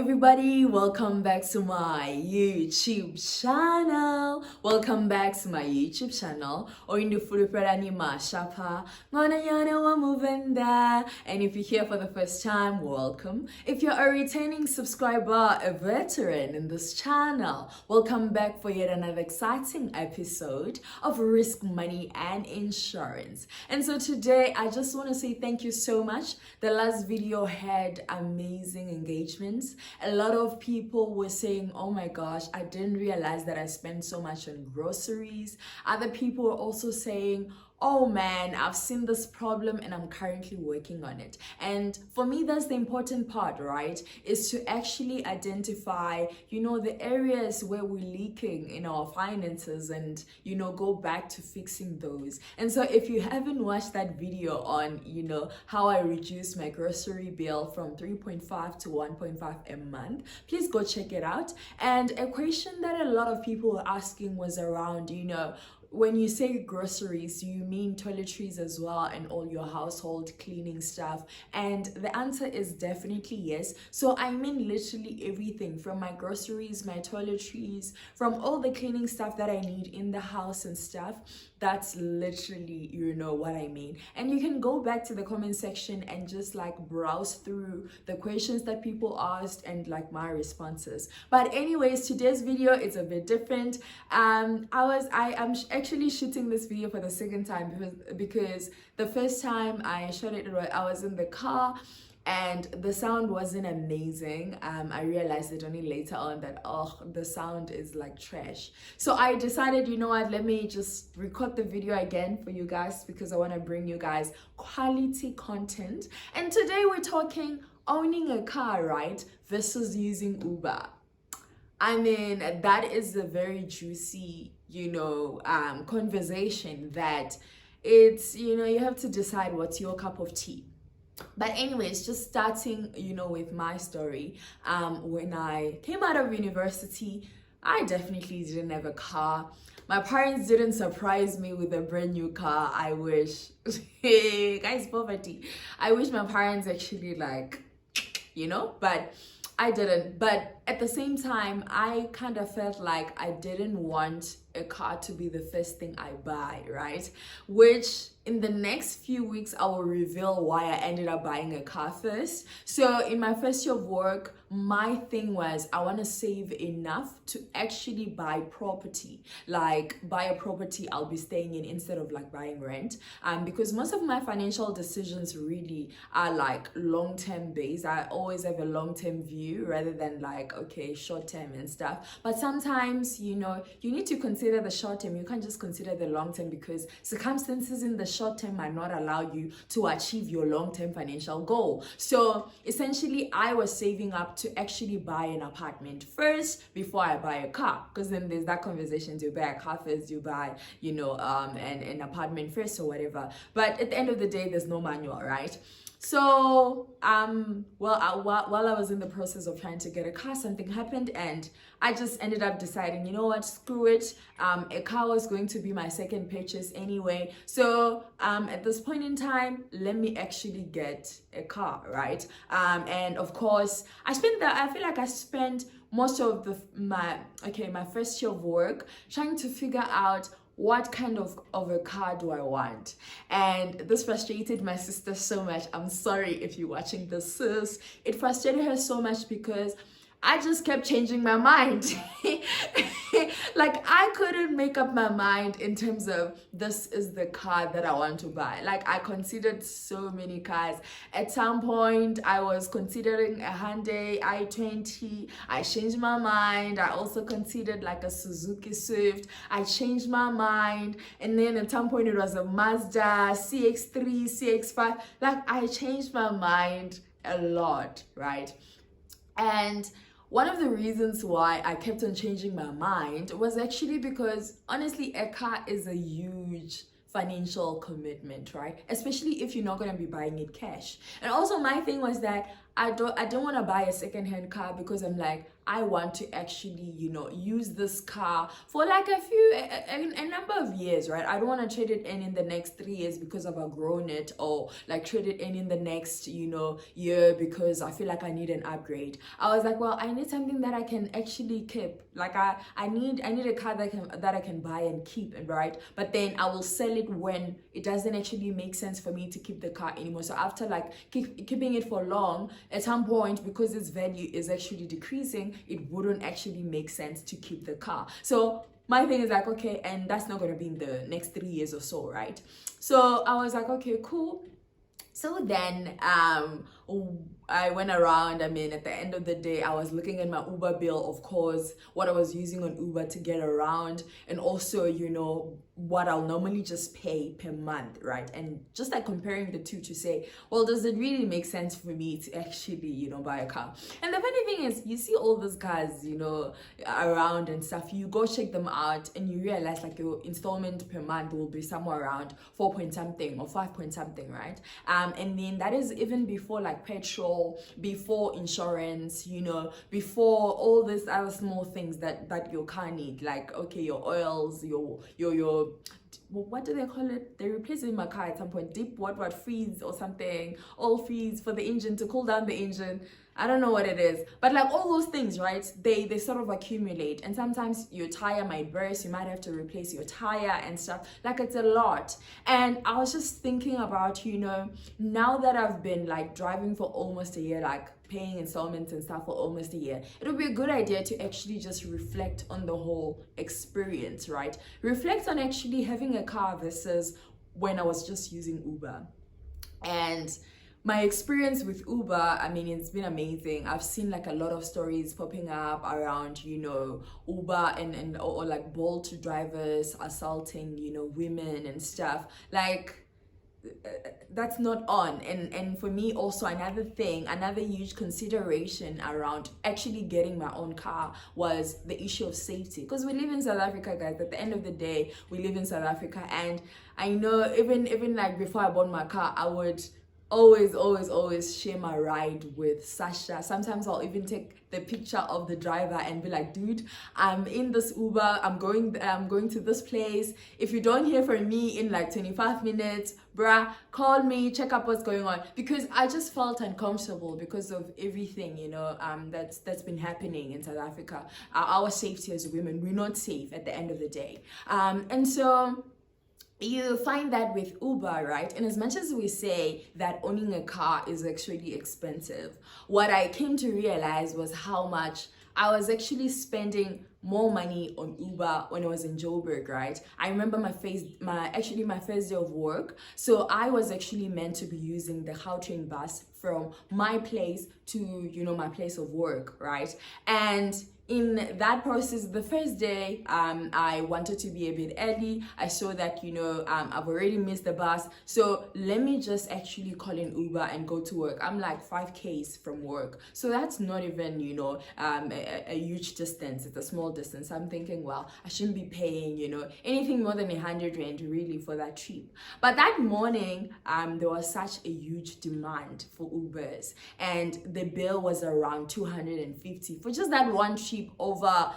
everybody, welcome back to my YouTube channel. Welcome back to my YouTube channel. Oyindufuluperani Mashapa. Ngonayana wa Muvenda. And if you're here for the first time, welcome. If you're a returning subscriber, a veteran in this channel, welcome back for yet another exciting episode of Risk Money and Insurance. And so today, I just want to say thank you so much. The last video had amazing engagements. A lot of people were saying, oh my gosh, I didn't realize that I spent so much on groceries. Other people were also saying, oh man, I've seen this problem and I'm currently working on it. And for me, that's the important part, right? Is to actually identify, the areas where we're leaking in our finances and, go back to fixing those. And so if you haven't watched that video on, how I reduced my grocery bill from 3.5 to 1.5 a month, please go check it out. And a question that a lot of people were asking was around, when you say groceries, do you mean toiletries as well and all your household cleaning stuff? And the answer is definitely yes. So I mean literally everything from my groceries, my toiletries, from all the cleaning stuff that I need in the house and stuff. That's literally, what I mean. And you can go back to the comment section and just browse through the questions that people asked and my responses. But anyways, today's video is a bit different. I'm actually shooting this video for the second time because the first time I shot it, I was in the car and the sound wasn't amazing. I realized it only later on that the sound is trash. So I decided, let me just record the video again for you guys because I want to bring you guys quality content. And today we're talking owning a car, right, versus using Uber. I mean, that is a very juicy, conversation that it's, you have to decide what's your cup of tea. But anyways, just starting, with my story, when I came out of university, I definitely didn't have a car. My parents didn't surprise me with a brand new car. I wish, guys, poverty. I wish my parents actually but I didn't. But at the same time, I kind of felt like I didn't want a car to be the first thing I buy, right? Which in the next few weeks, I will reveal why I ended up buying a car first. So in my first year of work, my thing was I want to save enough to actually buy property, buy a property I'll be staying in instead of buying rent. Because most of my financial decisions really are long-term based. I always have a long-term view rather than okay, short-term and stuff. But sometimes, you need to consider the short-term. You can't just consider the long-term because circumstances in the short term might not allow you to achieve your long-term financial goal. So essentially, I was saving up to actually buy an apartment first before I buy a car, because then there's that conversation: do you buy a car first, you buy an apartment first or whatever. But at the end of the day, there's no manual, right? So while I was in the process of trying to get a car, something happened and I just ended up deciding, screw it. A car was going to be my second purchase anyway. So at this point in time, let me actually get a car, right? And of course, I feel like I spent most of my first year of work trying to figure out what kind of a car do I want? And this frustrated my sister so much. I'm sorry if you're watching this, sis. It frustrated her so much because I just kept changing my mind. I couldn't make up my mind in terms of this is the car that I want to buy. I considered so many cars. At some point, I was considering a Hyundai i20. I changed my mind. I also considered a Suzuki Swift. I changed my mind. And then at some point, it was a Mazda CX-3, CX-5. I changed my mind a lot, right? And one of the reasons why I kept on changing my mind was actually because, honestly, a car is a huge financial commitment, right? Especially if you're not going to be buying it cash. And also my thing was that I don't want to buy a second-hand car because I'm like, I want to actually, use this car for like a number of years, right? I don't want to trade it in the next 3 years because I've outgrown it, or like trade it in the next, year because I feel like I need an upgrade. I was like, well, I need something that I can actually keep. Like I need a car that I can buy and keep, right? But then I will sell it when it doesn't actually make sense for me to keep the car anymore. So after like keeping it for long, at some point, because its value is actually decreasing, it wouldn't actually make sense to keep the car. So my thing is like, okay, and that's not going to be in the next 3 years or so, right? So I was like, okay, cool. So then I went around. I mean, at the end of the day, I was looking at my Uber bill, of course, what I was using on Uber to get around, and also, what I'll normally just pay per month, right? And just like comparing the two to say, well, does it really make sense for me to actually, buy a car? And the funny thing is, you see all those cars, around and stuff, you go check them out and you realize like your installment per month will be somewhere around 4 point something or 5 point something, right? And then that is even before like petrol, before insurance, before all these other small things that your car need, like, okay, your oils, your what do they call it? They replace it in my car at some point. Deep what freeze or something. Oil freeze for the engine to cool down the engine. I don't know what it is, but like all those things, right? They sort of accumulate, and sometimes your tire might burst. You might have to replace your tire and stuff. Like, it's a lot. And I was just thinking about, now that I've been like driving for almost a year, like paying installments and stuff for almost a year, it would be a good idea to actually just reflect on the whole experience, right? Reflect on actually having a car versus when I was just using Uber. And my experience with Uber, I mean, it's been amazing. I've seen like a lot of stories popping up around, Uber or like Bolt drivers assaulting, women and stuff. Like, that's not on. And for me also, another huge consideration around actually getting my own car was the issue of safety, because we live in South Africa, guys. At the end of the day, we live in South Africa, and I know even like before I bought my car, I would always share my ride with Sasha. Sometimes I'll even take the picture of the driver and be like, dude, I'm in this Uber, I'm going to this place. If you don't hear from me in like 25 minutes, bruh, call me, check up what's going on. Because I just felt uncomfortable because of everything, that's been happening in South Africa. Our safety as women, we're not safe at the end of the day. And so you find that with Uber, right? And as much as we say that owning a car is actually expensive, what I came to realize was how much I was actually spending more money on Uber when I was in Joburg, right? I remember my first day of work. So I was actually meant to be using the Gautrain bus from my place to, my place of work, right? And in that process, the first day, I wanted to be a bit early. I saw that, I've already missed the bus. So let me just actually call in Uber and go to work. I'm like 5Ks from work. So that's not even, a huge distance. It's a small distance. I'm thinking, well, I shouldn't be paying, anything more than 100 rand really for that trip. But that morning, there was such a huge demand for Ubers. And the bill was around 250 for just that one trip over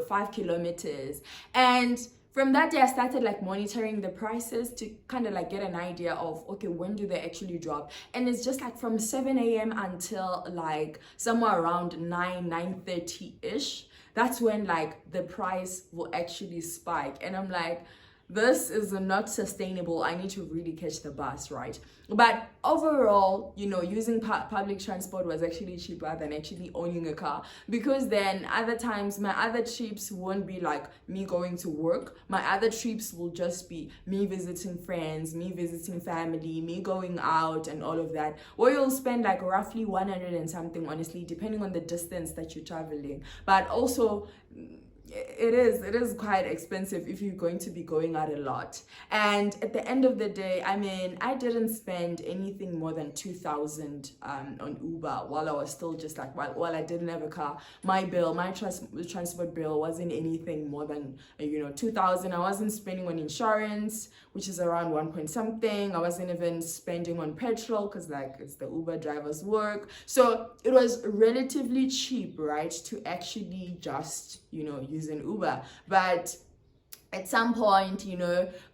5 kilometers. And from that day, I started like monitoring the prices to kind of like get an idea of, okay, when do they actually drop? And it's just like from 7 a.m. until like somewhere around 9:30 ish. That's when like the price will actually spike. And I'm like, this is not sustainable. I need to really catch the bus, right? But overall, using public transport was actually cheaper than actually owning a car, because then other times my other trips won't be like me going to work. My other trips will just be me visiting friends, me visiting family, me going out and all of that, where you'll spend like roughly 100 and something, honestly, depending on the distance that you're traveling. But also, it is quite expensive if you're going to be going out a lot. And at the end of the day, I mean, I didn't spend anything more than 2,000 on Uber while I was still just like while I didn't have a car. My bill, my transport bill wasn't anything more than 2,000. I wasn't spending on insurance, which is around 1 point something. I wasn't even spending on petrol because like it's the Uber driver's work. So it was relatively cheap, right, to actually just use an Uber. But at some point,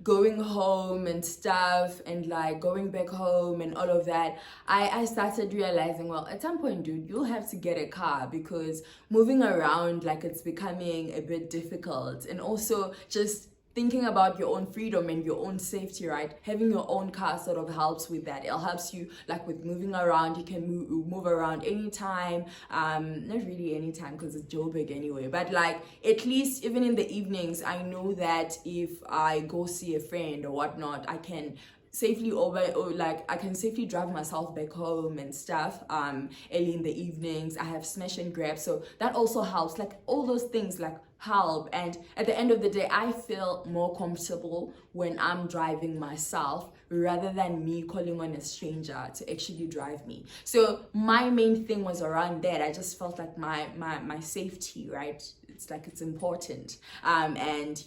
going home and stuff and like going back home and all of that, I started realizing, well, at some point, dude, you'll have to get a car because moving around, like, it's becoming a bit difficult. And also just thinking about your own freedom and your own safety, right? Having your own car sort of helps with that. It helps you like with moving around. You can move around anytime. Not really anytime because it's Joburg anyway, but like at least even in the evenings, I know that if I go see a friend or whatnot, I can safely I can safely drive myself back home and stuff early in the evenings. I have smash and grab, so that also helps. Like all those things like help, and at the end of the day, I feel more comfortable when I'm driving myself rather than me calling on a stranger to actually drive me. So my main thing was around that. I just felt like my safety, right? It's important, and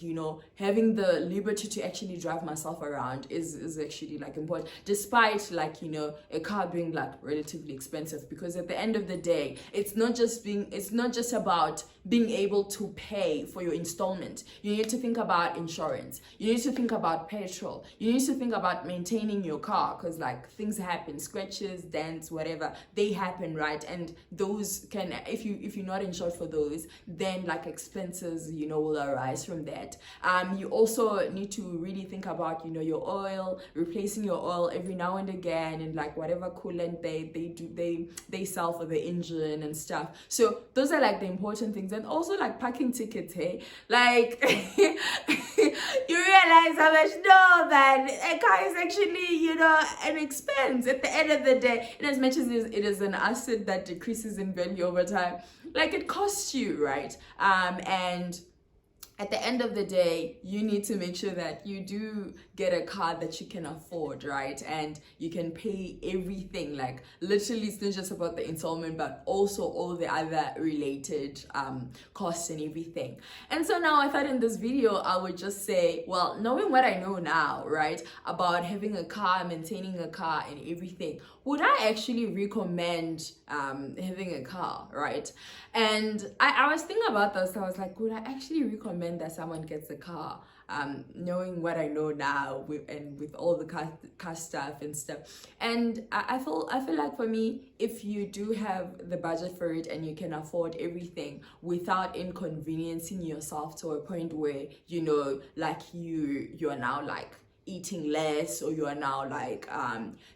having the liberty to actually drive myself around is actually like important, despite like a car being like relatively expensive, because at the end of the day, it's not just about being able to pay for your installment. You need to think about insurance, you need to think about petrol, you need to think about maintaining your car, because like things happen, scratches, dents, whatever, they happen, right? And those can, if you're not insured for those, then like expenses will arise from that. You also need to really think about your oil, replacing your oil every now and again, and like whatever coolant they sell for the engine and stuff. So those are like the important things. And also like parking tickets, hey, like you realize how much that a car is actually an expense at the end of the day. And as much as it is an asset that decreases in value over time, like it costs you, right? And at the end of the day, you need to make sure that you do get a car that you can afford, right? And you can pay everything. Like literally, it's not just about the installment, but also all the other related costs and everything. And so now I thought in this video, I would just say, well, knowing what I know now, right, about having a car, maintaining a car and everything, would I actually recommend having a car, right? And I was thinking about this. I was like, would I actually recommend that someone gets a car? Knowing what I know now with all the car stuff and stuff. And I feel like for me, if you do have the budget for it and you can afford everything without inconveniencing yourself to a point where like you're now like eating less, or you are now like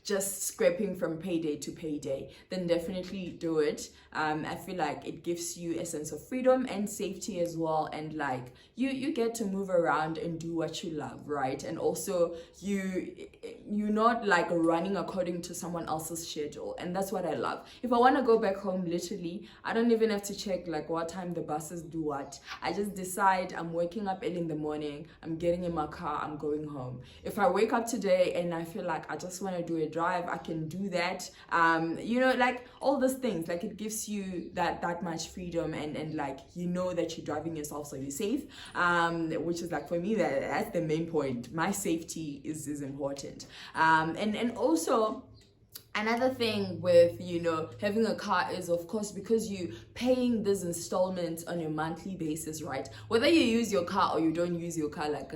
just scraping from payday to payday, then definitely do it. I feel like it gives you a sense of freedom and safety as well, and like you get to move around and do what you love, right? And also you're not like running according to someone else's schedule, and that's what I love. If I want to go back home, literally I don't even have to check like what time the buses do what. I just decide I'm waking up early in the morning, I'm getting in my car, I'm going home. If I wake up today and I feel like I just want to do a drive, I can do that. Like all those things, like it gives you that much freedom, and like that you're driving yourself, so you're safe, which is like for me that's the main point. My safety is important, and also another thing with having a car is, of course, because you paying these installments on a monthly basis, right? Whether you use your car or you don't use your car, like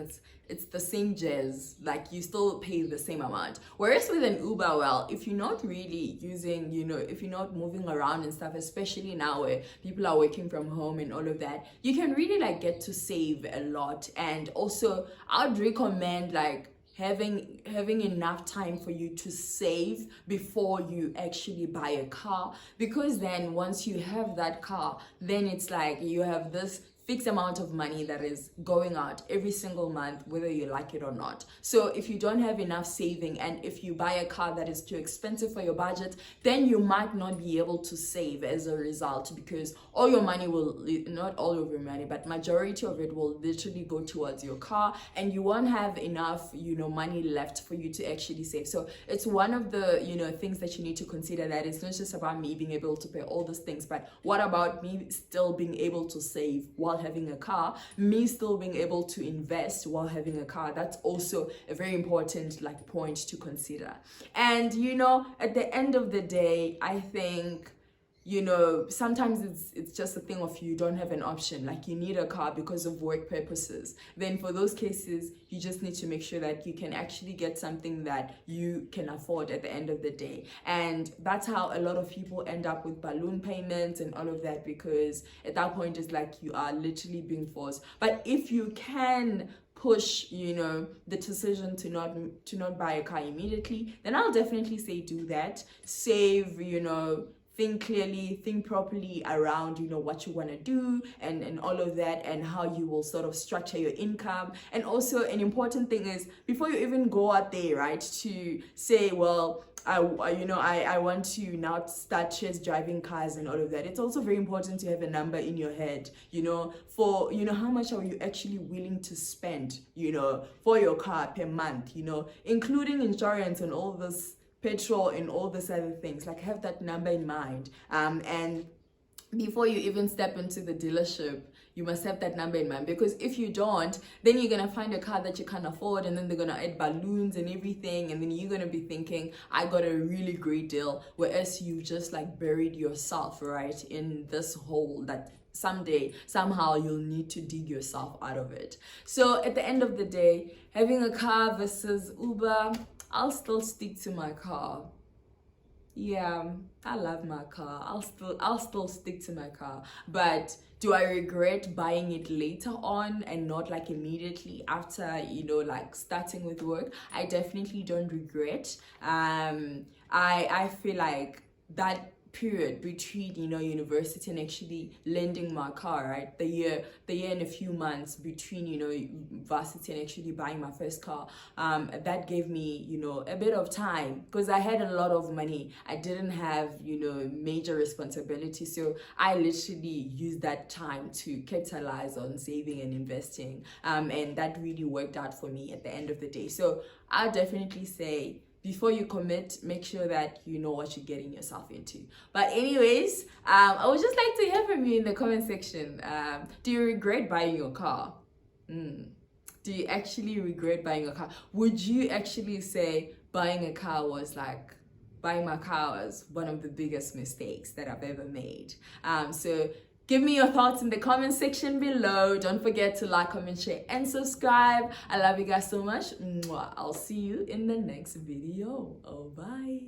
it's the same jazz, like you still pay the same amount. Whereas with an Uber, well, if you're not really using, if you're not moving around and stuff, especially now where people are working from home and all of that, you can really like get to save a lot. And also I would recommend like having enough time for you to save before you actually buy a car, because then once you have that car, then it's like you have this fixed amount of money that is going out every single month, whether you like it or not. So if you don't have enough saving, and if you buy a car that is too expensive for your budget, then you might not be able to save as a result, because all your money will, not all of your money, but majority of it will literally go towards your car, and you won't have enough, money left for you to actually save. So it's one of the, things that you need to consider, that it's not just about me being able to pay all these things, but what about me still being able to save while having a car, me still being able to invest while having a car. That's also a very important point to consider. And at the end of the day, I think sometimes it's just a thing of you don't have an option, like you need a car because of work purposes. Then for those cases, you just need to make sure that you can actually get something that you can afford at the end of the day. And that's how a lot of people end up with balloon payments and all of that, because at that point it's like you are literally being forced. But if you can push the decision to not buy a car immediately, then I'll definitely say do that. Save, think clearly, think properly around what you want to do and all of that, and how you will sort of structure your income. And also an important thing is, before you even go out there, right, to say, well, I want to now start chase driving cars and all of that, it's also very important to have a number in your head, for how much are you actually willing to spend for your car per month, including insurance and all this, petrol and all these other things. Like, have that number in mind, and before you even step into the dealership, you must have that number in mind, because if you don't, then you're gonna find a car that you can't afford, and then they're gonna add balloons and everything, and then you're gonna be thinking, I got a really great deal, whereas you just buried yourself right in this hole that someday, somehow, you'll need to dig yourself out of it. So at the end of the day, having a car versus Uber, I'll still stick to my car. Yeah, I love my car. I'll still stick to my car. But do I regret buying it later on and not immediately after, starting with work? I definitely don't regret. I feel like that period between university and actually lending my car, right, the year and a few months between varsity and actually buying my first car, that gave me a bit of time, because I had a lot of money. I didn't have major responsibility, so I literally used that time to capitalize on saving and investing, and that really worked out for me at the end of the day. So I'll definitely say, before you commit, make sure that you know what you're getting yourself into. But anyways, I would just like to hear from you in the comment section. Do you regret buying your car? Do you actually regret buying a car? Would you actually say buying my car was one of the biggest mistakes that I've ever made? So give me your thoughts in the comment section below. Don't forget to like, comment, share, and subscribe. I love you guys so much. Mwah. I'll see you in the next video. Oh, bye.